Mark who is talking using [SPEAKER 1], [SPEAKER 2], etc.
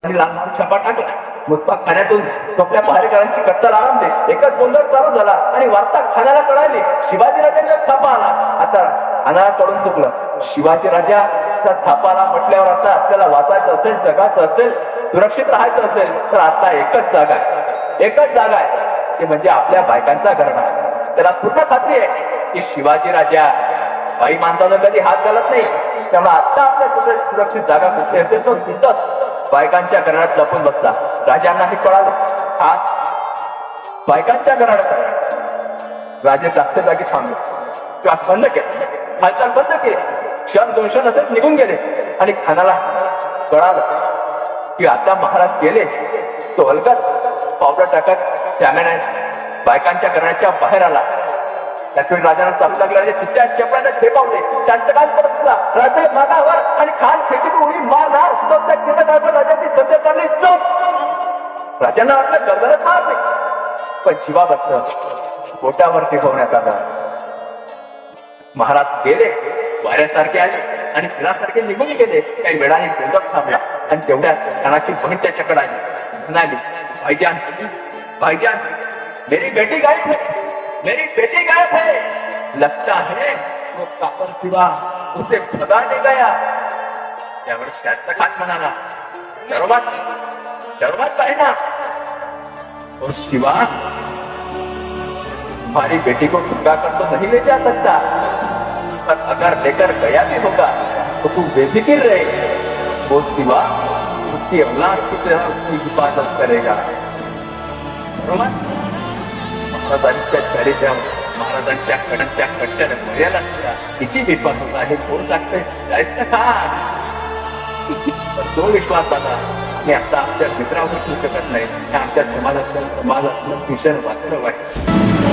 [SPEAKER 1] आणि लहान छापा टाकला. मुतपा खाण्यातून टोपल्या पहारेकरांची कट्टल आरंभली. एकच गोंधळ चालू झाला आणि वार्ता खाण्याला कळाली. शिवाजीराजांचा थापा आला. आता खानाला कळून चुकलं. शिवाजीराजाचा थापा आला म्हटल्यावर आता आपल्याला वाचायचं असेल, जगायचं असेल, सुरक्षित राहायचं असेल तर आता एकच जागा आहे, ते म्हणजे आपल्या बायकांचा घरडा. त्याला पूर्ण खात्री आहे की शिवाजीराजा बाई माणसाला कधी हात घालत नाही. त्यामुळे आता आपल्या कुठे सुरक्षित जागा कुठे येते तो तिथंच बायकांच्या घरात लपून बसला. राजांनाही कळालं हा बायकांच्या घरात. राजे जागच्या जागी थांबले. ट्रॅक बंद केले, हालचाल बंद केली. क्षण 2 क्षण असंच निघून गेले आणि खानाला कळालं की आता महाराज गेले. तो हलकत पावलं टाकत त्याने बायकांच्या घराच्या बाहेर आला. त्याचवेळी राजाला चालू लागला. चित्त्या चपराने झेपावले. जास्त काल परतला. राजा मागावर आणि खान फेकीत उडी मारणार. राजाची सध्या चालली चोप. राजांना वाटलं गरजरच मार नाही, पण जीवावरच बोटावरती होण्यात आला. महाराज गेले, वाऱ्यासारखे आले आणि फिरासारखे निघून गेले. काही वेळाने गोंधळ थांबला आणि तेवढ्यात खानाची बहीण त्याच्याकडे आली. म्हणाली, भाईजान भाईजान, मेरी बेटी गायब है, मेरी बेटी गायब है. लगता है वो कापर किंवा उसे भगाने गया. त्यावर शास्त्र खान म्हणाला, शर्मत बहना, और शिवा हमारी बेटी को भगा कर तो नहीं ले जा सकता, पर अगर लेकर गया भी होगा तो तू बेफिक्र रहे. वो शिवा उसकी औलाद की तरह उसकी हिफाजत करेगा. महाराजांच्या चरित्र, महाराजांच्या कडांच्या कट्ट्याने मर्यादा असता किती विश्वास होता हे कोण सांगते. जायचं का तो विश्वास आला आणि आता आमच्या मित्रावर ठेवू शकत नाही. हे आमच्या समाजाचं भीषण वास्तव आहे.